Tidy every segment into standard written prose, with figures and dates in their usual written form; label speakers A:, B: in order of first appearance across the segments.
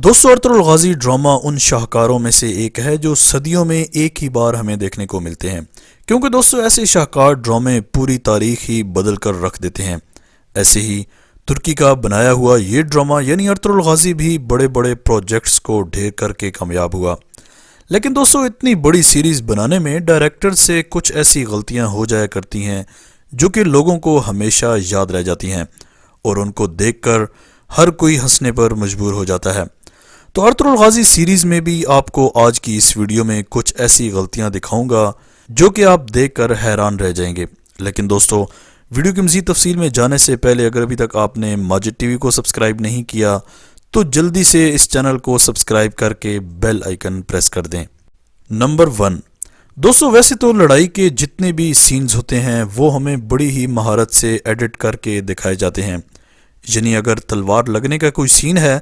A: दोस्तों अर्तुगरुल गाजी ड्रामा उन शाहकारों में से एक है जो सदियों में एक ही बार हमें देखने को मिलते हैं, क्योंकि दोस्तों ऐसे शाहकार ड्रामे पूरी तारीख ही बदल कर रख देते हैं। ऐसे ही तुर्की का बनाया हुआ ये ड्रामा यानी अर्तुगरुल गाजी भी बड़े बड़े प्रोजेक्ट्स को ढेर करके कामयाब हुआ। लेकिन दोस्तों इतनी बड़ी सीरीज़ बनाने में डायरेक्टर से कुछ ऐसी गलतियां हो जाया करती हैं जो कि लोगों को हमेशा याद रह जाती हैं और उनको देखकर हर कोई हंसने पर मजबूर हो जाता है। तो अर्तुगरुल गाजी सीरीज़ में भी आपको आज की इस वीडियो में कुछ ऐसी गलतियां दिखाऊंगा जो कि आप देखकर हैरान रह जाएंगे। लेकिन दोस्तों वीडियो की मज़ीद तफसील में जाने से पहले अगर अभी तक आपने माजिद टीवी को सब्सक्राइब नहीं किया तो जल्दी से इस चैनल को सब्सक्राइब करके बेल आइकन प्रेस कर दें। नंबर 1, दोस्तों वैसे तो लड़ाई के जितने भी सीन्स होते हैं वो हमें बड़ी ही महारत से एडिट करके दिखाए जाते हैं। यानी अगर तलवार लगने का कोई सीन है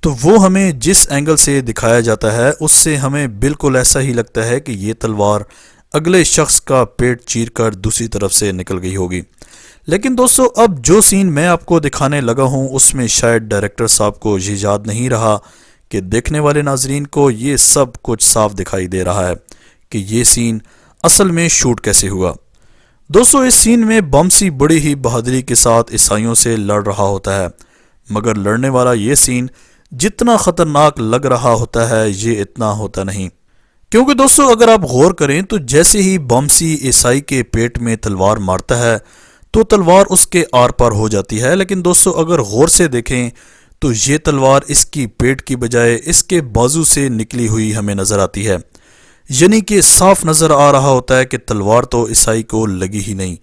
A: तो वो हमें जिस एंगल से दिखाया जाता है उससे हमें बिल्कुल ऐसा ही लगता है कि ये तलवार अगले शख्स का पेट चीरकर दूसरी तरफ से निकल गई होगी। लेकिन दोस्तों अब जो सीन मैं आपको दिखाने लगा हूँ उसमें शायद डायरेक्टर साहब को ये याद नहीं रहा कि देखने वाले नाजरीन को ये सब कुछ साफ दिखाई दे रहा है कि ये सीन असल में शूट कैसे हुआ। दोस्तों इस सीन में बमसी बड़ी ही बहादुरी के साथ ईसाइयों से लड़ रहा होता है, मगर लड़ने वाला ये सीन जितना खतरनाक लग रहा होता है ये इतना होता नहीं। क्योंकि दोस्तों अगर आप गौर करें तो जैसे ही बमसी ईसाई के पेट में तलवार मारता है तो तलवार उसके आर पार हो जाती है। लेकिन दोस्तों अगर गौर से देखें तो ये तलवार इसकी पेट की बजाय इसके बाजू से निकली हुई हमें नजर आती है। यानी कि साफ नजर आ रहा होता है कि तलवार तो ईसाई को लगी ही नहीं,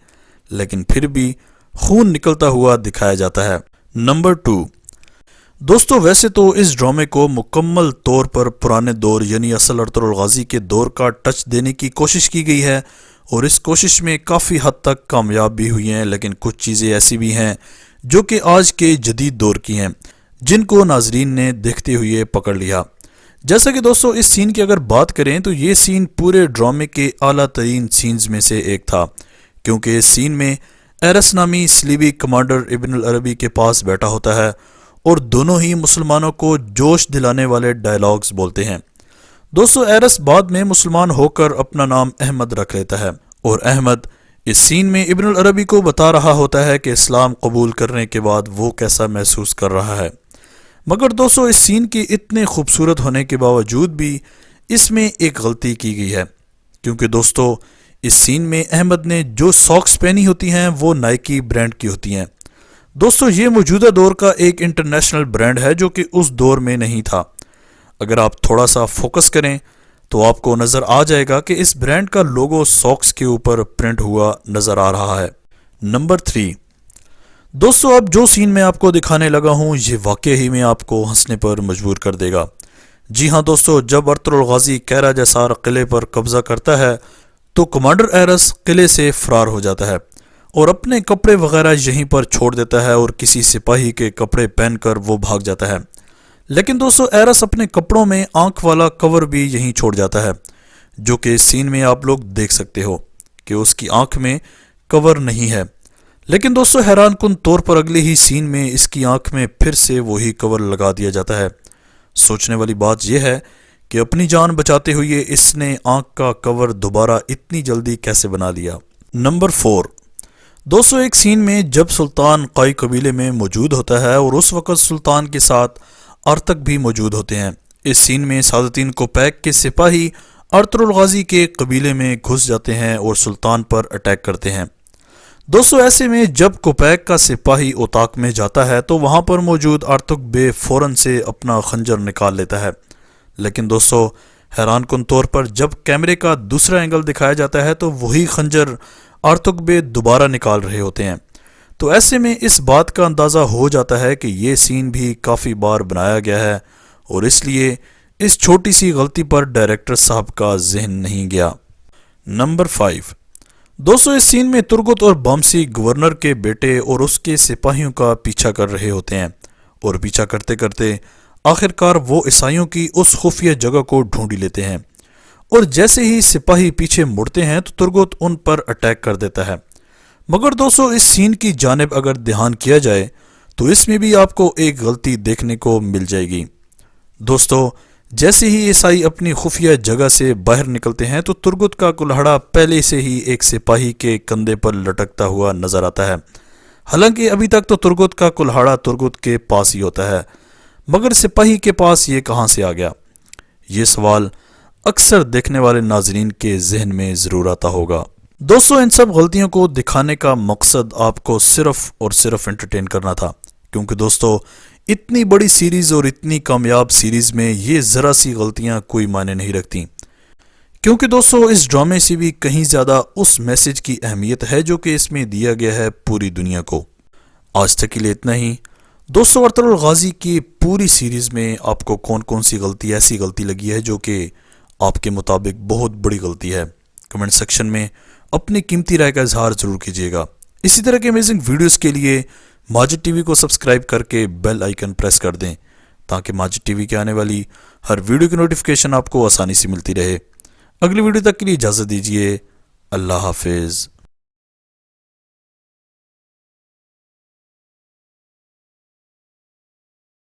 A: लेकिन फिर भी खून निकलता हुआ दिखाया जाता है। नंबर 2, दोस्तों वैसे तो इस ड्रामे को मुकम्मल तौर पर पुराने दौर यानी असल अर्तुगरुल गाजी के दौर का टच देने की कोशिश की गई है और इस कोशिश में काफ़ी हद तक कामयाब भी हुई हैं। लेकिन कुछ चीज़ें ऐसी भी हैं जो कि आज के जदीद दौर की हैं जिनको नाजरीन ने देखते हुए पकड़ लिया। जैसा कि दोस्तों इस सीन की अगर बात करें तो ये सीन पूरे ड्रामे के आला तरीन सीन्स में से एक था, क्योंकि इस सीन में एरस नामी सलीबी कमांडर इब्न अल अरबी के पास बैठा होता है और दोनों ही मुसलमानों को जोश दिलाने वाले डायलॉग्स बोलते हैं। दोस्तों एरस बाद में मुसलमान होकर अपना नाम अहमद रख लेता है और अहमद इस सीन में इब्न अल अरबी को बता रहा होता है कि इस्लाम कबूल करने के बाद वो कैसा महसूस कर रहा है। मगर दोस्तों इस सीन के इतने खूबसूरत होने के बावजूद भी इसमें एक गलती की गई है, क्योंकि दोस्तों इस सीन में अहमद ने जो सॉक्स पहनी होती हैं वो नाइकी ब्रांड की होती हैं। दोस्तों ये मौजूदा दौर का एक इंटरनेशनल ब्रांड है जो कि उस दौर में नहीं था। अगर आप थोड़ा सा फोकस करें तो आपको नज़र आ जाएगा कि इस ब्रांड का लोगो सॉक्स के ऊपर प्रिंट हुआ नज़र आ रहा है। नंबर 3, दोस्तों अब जो सीन मैं आपको दिखाने लगा हूँ ये वाकई ही में आपको हंसने पर मजबूर कर देगा। जी हाँ दोस्तों, जब अर्तुगरुल गाजी कैरा जसार किले पर कब्जा करता है तो कमांडर एरस किले से फरार हो जाता है और अपने कपड़े वगैरह यहीं पर छोड़ देता है और किसी सिपाही के कपड़े पहनकर वो भाग जाता है। लेकिन दोस्तों एरस अपने कपड़ों में आंख वाला कवर भी यहीं छोड़ जाता है, जो कि इस सीन में आप लोग देख सकते हो कि उसकी आंख में कवर नहीं है। लेकिन दोस्तों हैरान कुन तौर पर अगले ही सीन में इसकी आंख में फिर से वही कवर लगा दिया जाता है। सोचने वाली बात यह है कि अपनी जान बचाते हुए इसने आंख का कवर दोबारा इतनी जल्दी कैसे बना लिया। नंबर 4, दोस्तों एक सीन में जब सुल्तान काई कबीले में मौजूद होता है और उस वक़्त सुल्तान के साथ अर्तक भी मौजूद होते हैं। इस सीन में सादतीन कोपैक के सिपाही अर्तुगरुल गाजी के कबीले में घुस जाते हैं और सुल्तान पर अटैक करते हैं। दोस्तों ऐसे में जब कोपैक का सिपाही ओताक में जाता है तो वहाँ पर मौजूद अर्तुग बे फौरन से अपना खंजर निकाल लेता है। लेकिन दोस्तों हैरान कुन तौर पर जब कैमरे का दूसरा एंगल दिखाया जाता है तो वही खंजर अर्तुग बे दोबारा निकाल रहे होते हैं। तो ऐसे में इस बात का अंदाज़ा हो जाता है कि ये सीन भी काफ़ी बार बनाया गया है और इसलिए इस छोटी सी गलती पर डायरेक्टर साहब का जहन नहीं गया। नंबर 5, दोस्तों इस सीन में तुर्गुत और बमसी गवर्नर के बेटे और उसके सिपाहियों का पीछा कर रहे होते हैं और पीछा करते करते आखिरकार वो ईसाइयों की उस खुफिया जगह को ढूंढ लेते हैं और जैसे ही सिपाही पीछे मुड़ते हैं तो तुर्गुत उन पर अटैक कर देता है। मगर दोस्तों इस सीन की जानिब अगर ध्यान किया जाए तो इसमें भी आपको एक गलती देखने को मिल जाएगी। دوستو، جیسے ہی عیسائی اپنی خفیہ جگہ سے باہر نکلتے ہیں تو ترگت کا کلہڑا پہلے سے ہی ایک سپاہی کے کندھے پر لٹکتا ہوا نظر آتا ہے۔ حالانکہ ابھی تک تو ترگت کا کلہڑا ترگت کے پاس ہی ہوتا ہے، مگر سپاہی کے پاس یہ کہاں سے آ گیا؟ یہ سوال اکثر دیکھنے والے ناظرین کے ذہن میں ضرور آتا ہوگا۔ دوستو، ان سب غلطیوں کو دکھانے کا مقصد آپ کو صرف اور صرف انٹرٹین کرنا تھا، کیونکہ دوستو اتنی بڑی سیریز اور اتنی کامیاب سیریز میں یہ ذرا سی غلطیاں کوئی معنی نہیں رکھتی، کیونکہ دوستو اس ڈرامے سے بھی کہیں زیادہ اس میسج کی اہمیت ہے جو کہ اس میں دیا گیا ہے پوری دنیا کو۔ آج تک کے لیے اتنا ہی۔ دوستو، ارطغرل الغازی کی پوری سیریز میں آپ کو کون کون سی ایسی غلطی لگی ہے جو کہ آپ کے مطابق بہت بڑی غلطی ہے؟ کمنٹ سیکشن میں اپنی قیمتی رائے کا اظہار ضرور کیجیے گا۔ اسی طرح کے امیزنگ ویڈیوز کے لیے ماجد ٹی وی کو سبسکرائب کر کے بیل آئیکن پریس کر دیں تاکہ ماجد ٹی وی کے آنے والی ہر ویڈیو کی نوٹیفیکیشن آپ کو آسانی سے ملتی رہے۔ اگلی ویڈیو تک کے لیے اجازت دیجیے۔ اللہ حافظ۔